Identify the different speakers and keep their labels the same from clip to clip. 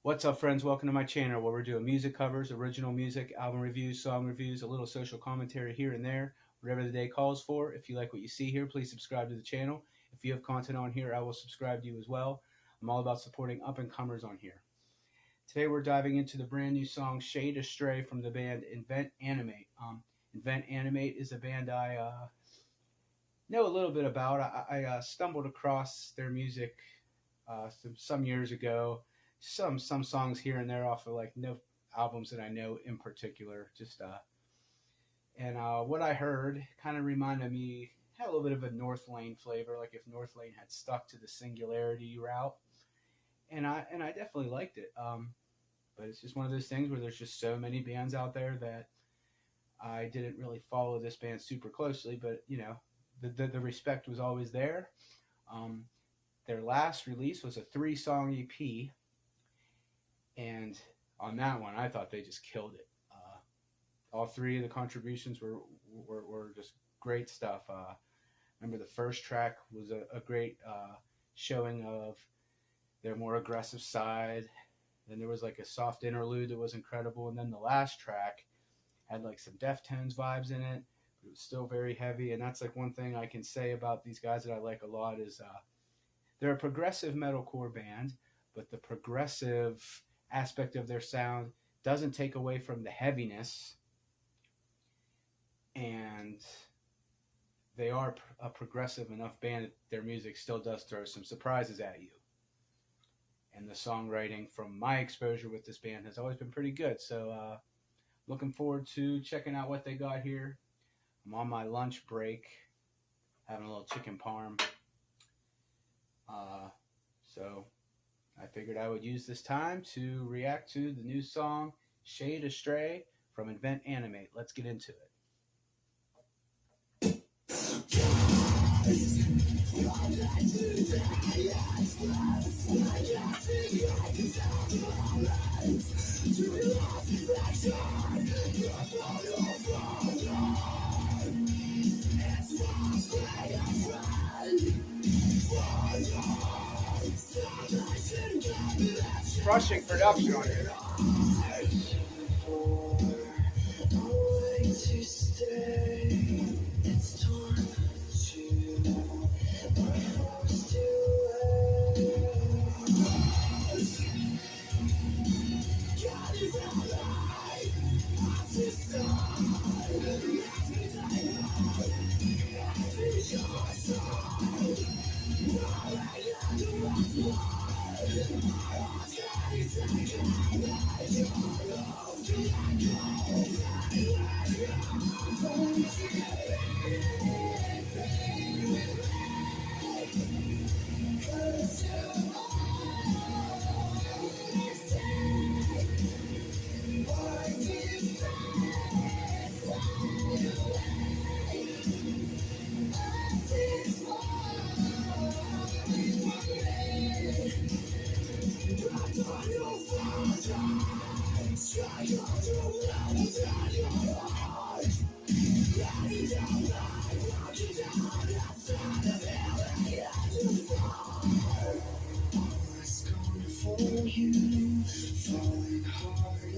Speaker 1: What's up, friends? Welcome to my channel where we're doing music covers, original music, album reviews, song reviews, a little social commentary here and there, whatever the day calls for. If you like what you see here, please subscribe to the channel. If you have content on here, I will subscribe to you as well. I'm all about supporting up-and-comers on here. Today we're diving into the brand new song Shade Astray from the band Animate. Animate is a band I know a little bit about. I stumbled across their music some years ago. Some songs here and there off of like no albums that I know in particular. What I heard kind of reminded me, had a little bit of a North Lane flavor, like if North Lane had stuck to the Singularity route, and I definitely liked it. But it's just one of those things where there's just so many bands out there that I didn't really follow this band super closely, but you know, the respect was always there. Their last release was a 3-song EP, and on that one, I thought they just killed it. All 3 of the contributions were just great stuff. Remember the first track was a great showing of their more aggressive side. Then there was like a soft interlude that was incredible, and then the last track had like some Deftones vibes in it, but it was still very heavy. And that's like one thing I can say about these guys that I like a lot is they're a progressive metalcore band, but the progressive aspect of their sound doesn't take away from the heaviness, and they are a progressive enough band that their music still does throw some surprises at you. And the songwriting from my exposure with this band has always been pretty good. So looking forward to checking out what they got here. I'm on my lunch break, having a little chicken parm. So I figured I would use this time to react to the new song Shade Astray from Animate. Let's get into it. Crushing production on here.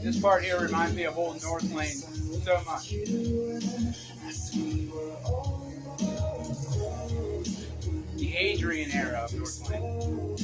Speaker 1: This part here reminds me of old North Lane so much. The Adrian era of North Lane.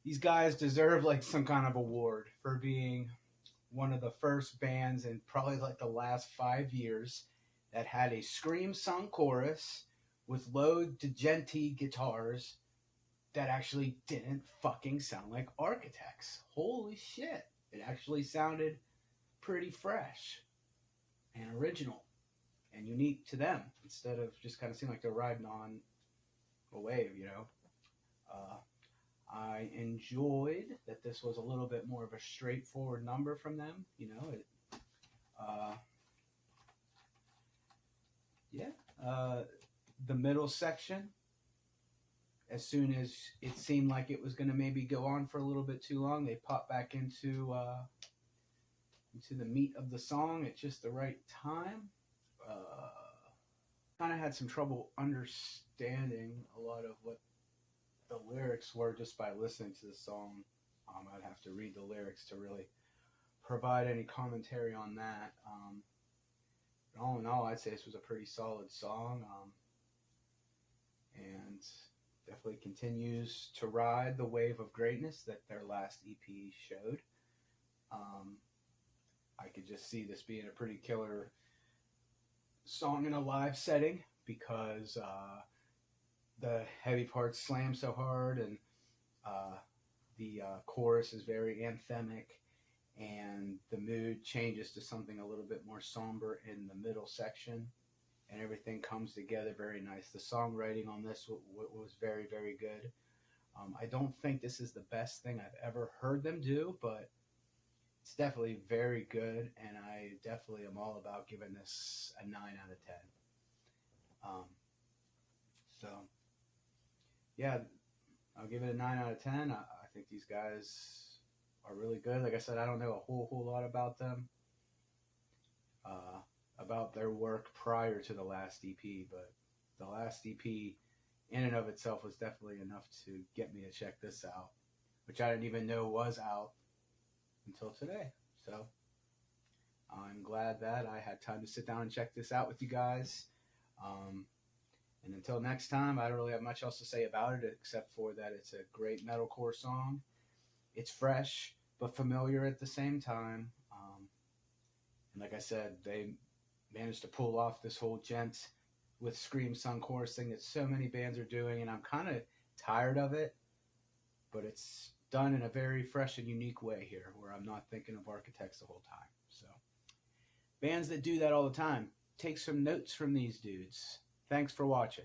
Speaker 1: These guys deserve like some kind of award for being one of the first bands in probably like the last 5 years that had a scream sung chorus with low djenti guitars that actually didn't fucking sound like Architects. Holy shit. It actually sounded pretty fresh and original and unique to them instead of just kind of seeming like they're riding on a wave, you know. Uh, I enjoyed that this was a little bit more of a straightforward number from them, you know. Uh, yeah, the middle section, as soon as it seemed like it was going to maybe go on for a little bit too long, they popped back into the meat of the song at just the right time. Kind of had some trouble understanding a lot of what the lyrics were just by listening to the song. I'd have to read the lyrics to really provide any commentary on that. All in all, I'd say this was a pretty solid song, and definitely continues to ride the wave of greatness that their last EP showed. I could just see this being a pretty killer song in a live setting because the heavy parts slam so hard, and the chorus is very anthemic, and the mood changes to something a little bit more somber in the middle section, and everything comes together very nice. The songwriting on this was very, very good. I don't think this is the best thing I've ever heard them do, but it's definitely very good, and I definitely am all about giving this a 9 out of 10. So, yeah, I'll give it a 9 out of 10. I think these guys are really good. Like I said, I don't know a whole lot about them, about their work prior to the last EP, but the last EP in and of itself was definitely enough to get me to check this out, which I didn't even know was out until today. So I'm glad that I had time to sit down and check this out with you guys. And until next time, I don't really have much else to say about it except for that it's a great metalcore song. It's fresh but familiar at the same time. And like I said, they managed to pull off this whole gent with scream sung chorus thing that so many bands are doing, and I'm kind of tired of it, but it's done in a very fresh and unique way here where I'm not thinking of Architects the whole time. So bands that do that all the time, take some notes from these dudes. Thanks for watching.